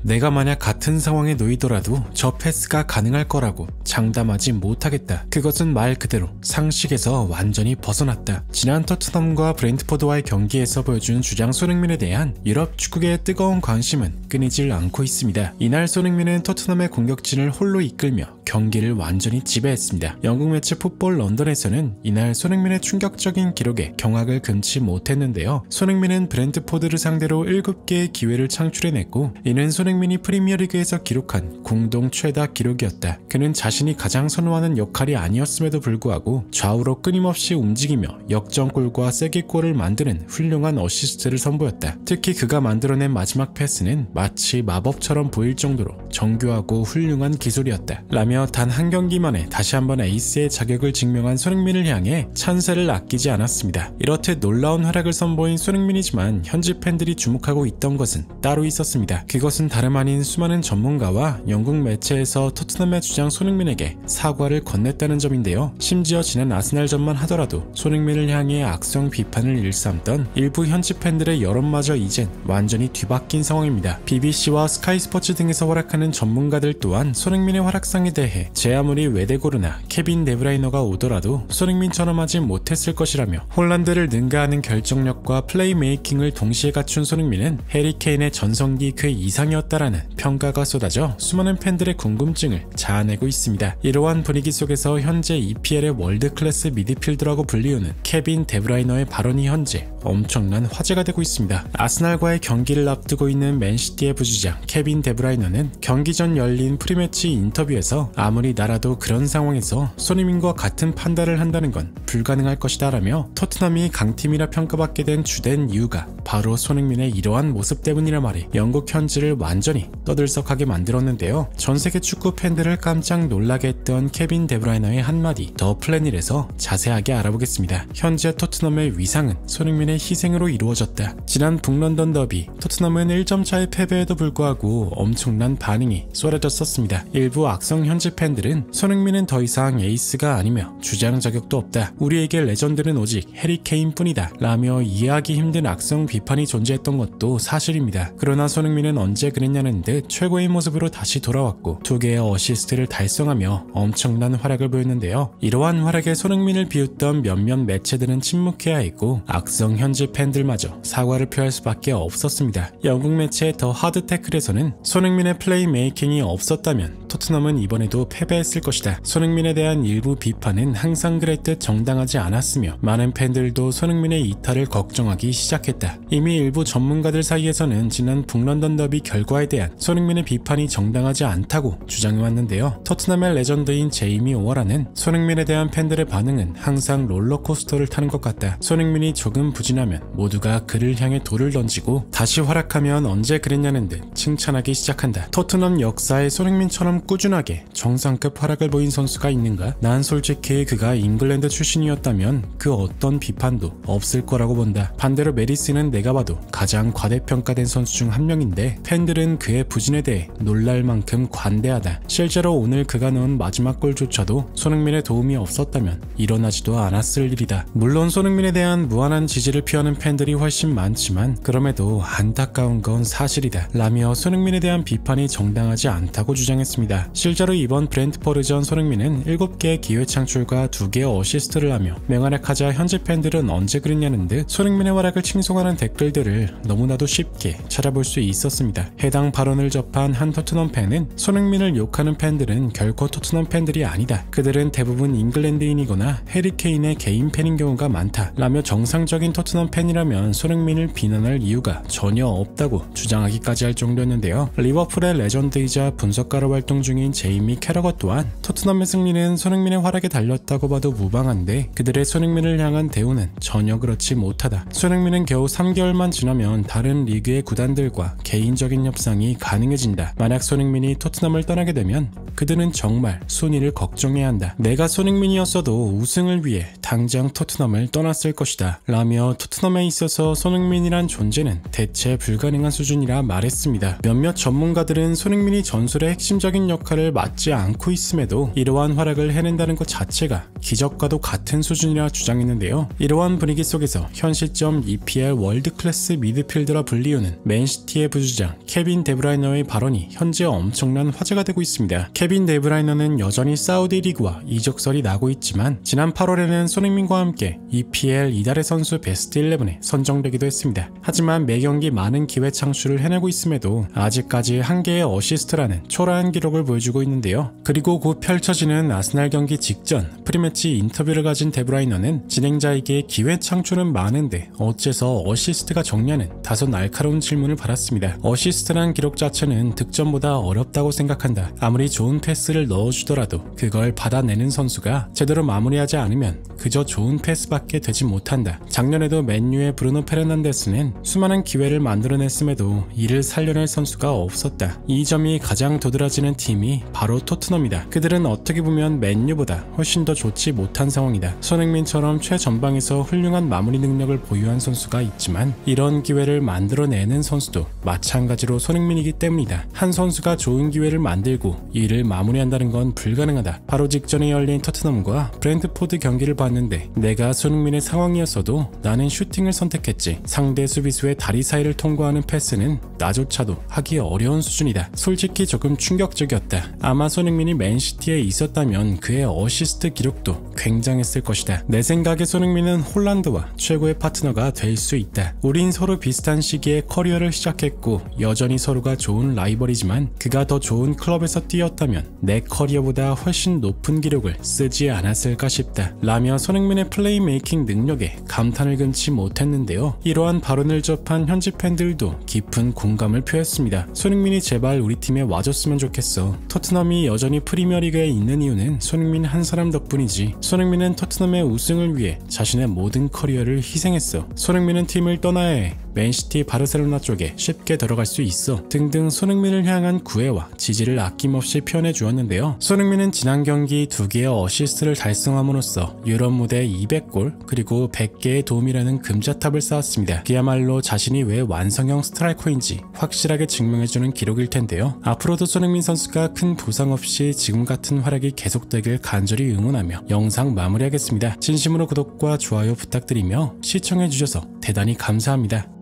내가 만약 같은 상황에 놓이더라도 저 패스가 가능할 거라고 장담하지 못하겠다. 그것은 말 그대로 상식에서 완전히 벗어났다. 지난 토트넘과 브렌트포드와의 경기에서 보여준 주장 손흥민에 대한 유럽 축구계의 뜨거운 관심은 끊이질 않고 있습니다. 이날 손흥민은 토트넘의 공격진을 홀로 이끌며 경기를 완전히 지배했습니다. 영국 매체 풋볼 런던에서는 이날 손흥민의 충격적인 기록에 경악을 금치 못했는데요. 손흥민은 브렌트포드를 상대로 7개의 기회를 창출해냈고 이는 손흥민이 프리미어리그에서 기록한 공동 최다 기록이었다. 그는 자신이 가장 선호하는 역할이 아니었음에도 불구하고 좌우로 끊임없이 움직이며 역전골과 쐐기골을 만드는 훌륭한 어시스트를 선보였다. 특히 그가 만들어낸 마지막 패스는 마치 마법처럼 보일 정도로 정교하고 훌륭한 기술이었다. 라며 단 한 경기만에 다시 한번 에이스의 자격을 증명한 손흥민을 향해 찬사를 아끼지 않았습니다. 이렇듯 놀라운 활약을 선보인 손흥민이지만 현지 팬들이 주목하고 있던 것은 따로 있었습니다. 그것은 다름 아닌 수많은 전문가와 영국 매체에서 토트넘의 주장 손흥민에게 사과를 건넸다는 점인데요. 심지어 지난 아스날전만 하더라도 손흥민을 향해 악성 비판을 일삼던 일부 현지 팬들의 여론마저 이젠 완전히 뒤바뀐 상황입니다. BBC와 스카이 스포츠 등에서 활약하는 전문가들 또한 손흥민의 활약상에 대해 제 아무리 웨데고르나 케빈 데브라이너가 오더라도 손흥민처럼 하지 못했을 것이라며 홀란드를 능가하는 결정력과 플레이메이킹을 동시에 갖춘 손흥민은 해리 케인의 전성기 그 이상이었다라는 평가가 쏟아져 수많은 팬들의 궁금증을 자아내고 있습니다. 이러한 분위기 속에서 현재 EPL의 월드클래스 미드필더라고 불리우는 케빈 데브라이너의 발언이 현재 엄청난 화제가 되고 있습니다. 아스날과의 경기를 앞두고 있는 맨시티의 부주장 케빈 데브라이너는 경기 전 열린 프리매치 인터뷰에서 아무리 나라도 그런 상황에서 손흥민과 같은 판단을 한다는 건 불가능할 것이다 라며 토트넘이 강팀이라 평가받게 된 주된 이유가 바로 손흥민의 이러한 모습 때문이라 말해 영국 현지를 완전히 떠들썩하게 만들었는데요. 전세계 축구 팬들을 깜짝 놀라게 했던 케빈 데브라이너의 한마디 더 플래닛에서 자세하게 알아보겠습니다. 현재 토트넘의 위상은 손흥민의 희생으로 이루어졌다. 지난 북런던 더비 토트넘은 1점 차의 패배에도 불구하고 엄청난 반응이 쏟아졌었습니다. 일부 악성 현지 팬들은 손흥민은 더 이상 에이스가 아니며 주장 자격도 없다. 우리에게 레전드는 오직 해리 케인 뿐이다 라며 이해하기 힘든 악성 비판이 존재했던 것도 사실입니다. 그러나 손흥민은 언제 그랬냐는 듯 최고의 모습으로 다시 돌아왔고 2개의 어시스트를 달성하며 엄청난 활약을 보였는데요. 이러한 활약에 손흥민을 비웃던 몇몇 매체들은 침묵해야 했고 악성 현지 팬들마저 사과를 표할 수밖에 없었습니다. 영국 매체 더 하드 태클에서는 손흥민의 플레이 메이킹이 없었다면 토트넘은 이번에도 패배했을 것이다. 손흥민에 대한 일부 비판은 항상 그랬듯 정당하지 않았으며 많은 팬들도 손흥민의 이탈을 걱정하기 시작했다. 이미 일부 전문가들 사이에서는 지난 북런던 더비 결과에 대한 손흥민의 비판이 정당하지 않다고 주장해왔는데요. 토트넘의 레전드인 제이미 오어라는 손흥민에 대한 팬들의 반응은 항상 롤러코스터를 타는 것 같다. 손흥민이 조금 부진하면 모두가 그를 향해 돌을 던지고 다시 활약하면 언제 그랬냐는 듯 칭찬하기 시작한다. 토트넘 역사에 손흥민처럼 꾸준하게 정상급 활약을 보인 선수가 있는가? 난 솔직히 그가 잉글랜드 출신이었다면 그 어떤 비판도 없을 거라고 본다. 반대로 메리스는 내가 봐도 가장 과대평가된 선수 중 한 명인데 팬들은 그의 부진에 대해 놀랄 만큼 관대하다. 실제로 오늘 그가 넣은 마지막 골조차도 손흥민의 도움이 없었다면 일어나지도 않았을 일이다. 물론 손흥민에 대한 무한한 지지를 표하는 팬들이 훨씬 많지만 그럼에도 안타까운 건 사실이다 라며 손흥민에 대한 비판이 정당하지 않다고 주장했습니다. 실제로 이번 브렌트포드전 손흥민은 7개의 기회 창출과 2개의 어시스트를 하며 맹활약하자 현지 팬들은 언제 그랬냐는 듯 손흥민의 활약을 칭송하는 댓글들을 너무나도 쉽게 찾아볼 수 있었습니다. 해당 발언을 접한 한 토트넘 팬은 손흥민을 욕하는 팬들은 결코 토트넘 팬들이 아니다. 그들은 대부분 잉글랜드인이거나 해리 케인의 개인 팬인 경우가 많다 라며 정상적인 토트넘 팬이라면 손흥민을 비난할 이유가 전혀 없다고 주장하기까지 할 정도였는데요. 리버풀의 레전드이자 분석가로 활동 중인 제이미 캐러거 또한 토트넘의 승리는 손흥민의 활약에 달렸다고 봐도 무방한데 그들의 손흥민을 향한 대우는 전혀 그렇지 못하다. 손흥민은 겨우 3개월만 지나면 다른 리그의 구단들과 개인적인 협상이 가능해진다. 만약 손흥민이 토트넘을 떠나게 되면 그들은 정말 순위를 걱정해야 한다. 내가 손흥민이었어도 우승을 위해 당장 토트넘을 떠났을 것이다 라며 토트넘에 있어서 손흥민이란 존재는 대체 불가능한 수준이라 말했습니다. 몇몇 전문가들은 손흥민이 전술의 핵심적인 역할을 맡지 않고 있음에도 이러한 활약을 해낸다는 것 자체가 기적과도 같은 수준이라 주장했는데요. 이러한 분위기 속에서 현 시점 EPL 월드클래스 미드필더라 불리우는 맨시티의 부주장 케빈 데브라이너의 발언이 현재 엄청난 화제가 되고 있습니다. 케빈 데브라이너는 여전히 사우디 리그와 이적설이 나고 있지만 지난 8월에는 손흥민과 함께 EPL 이달의 선수 베스트 11에 선정되기도 했습니다. 하지만 매경기 많은 기회 창출을 해내고 있음에도 아직까지 한 개의 어시스트라는 초라한 기록을 보여주고 있는데요. 그리고 곧 펼쳐지는 아스날 경기 직전 프리매치 인터뷰를 가진 데브라이너는 진행자에게 기회 창출은 많은데 어째서 어시스트가 적냐는 다소 날카로운 질문을 받았습니다. 어시스트란 기록 자체는 득점보다 어렵다고 생각한다. 아무리 좋은 패스를 넣어주더라도 그걸 받아내는 선수가 제대로 마무리하지 않으면 그저 좋은 패스밖에 되지 못한다. 작년에도 맨유의 브루노 페르난데스는 수많은 기회를 만들어냈음에도 이를 살려낼 선수가 없었다. 이 점이 가장 도드라지는 팀이 바로 토트넘이다. 그들은 어떻게 보면 맨유보다 훨씬 더 좋지 못한 상황이다. 손흥민처럼 최전방에서 훌륭한 마무리 능력을 보유한 선수가 있지만 이런 기회를 만들어내는 선수도 마찬가지로 손흥민이기 때문이다. 한 선수가 좋은 기회를 만들고 이를 마무리한다는 건 불가능하다. 바로 직전에 열린 토트넘과 브랜트포드 경기를 봤는데 내가 손흥민의 상황이었어도 나는 슈팅을 선택했지. 상대 수비수의 다리 사이를 통과하는 패스는 나조차도 하기 어려운 수준이다. 솔직히 조금 충격적이었다. 아마 손흥민이 맨시티에 있었다면 그의 어시스트 기록도 굉장했을 것이다. 내 생각에 손흥민은 홀란드와 최고의 파트너가 될 수 있다. 우린 서로 비슷한 시기에 커리어를 시작했고 여전히 서로가 좋은 라이벌이지만 그가 더 좋은 클럽에서 뛰었다면 내 커리어보다 훨씬 높은 기록을 쓰지 않았을까 싶다. 라며 손흥민의 플레이메이킹 능력에 감탄을 금치 못했는데요. 이러한 발언을 접한 현지 팬들도 깊은 공감을 표했습니다. 손흥민이 제발 우리 팀에 와줬으면 좋겠어. 토트넘이 여전히 프리미어리그에 있는 이유는 손흥민 한 사람 덕분이지. 손흥민은 토트넘의 우승을 위해 자신의 모든 커리어를 희생했어. 손흥민은 팀을 떠나야 해. 맨시티, 바르셀로나 쪽에 쉽게 들어갈 수 있어. 등등 손흥민을 향한 구애와 지지를 아낌없이 표현해 주었는데요. 손흥민은 지난 경기 2개의 어시스트를 달성함으로써 유럽 무대 200골 그리고 100개의 도움이라는 금자탑을 쌓았습니다. 그야말로 자신이 왜 완성형 스트라이커인지 확실하게 증명해주는 기록일 텐데요. 앞으로도 손흥민 선수가 큰 부상 없이 지금 같은 활약이 계속되길 간절히 응원하며 영상 마무리하겠습니다. 진심으로 구독과 좋아요 부탁드리며 시청해주셔서 대단히 감사합니다.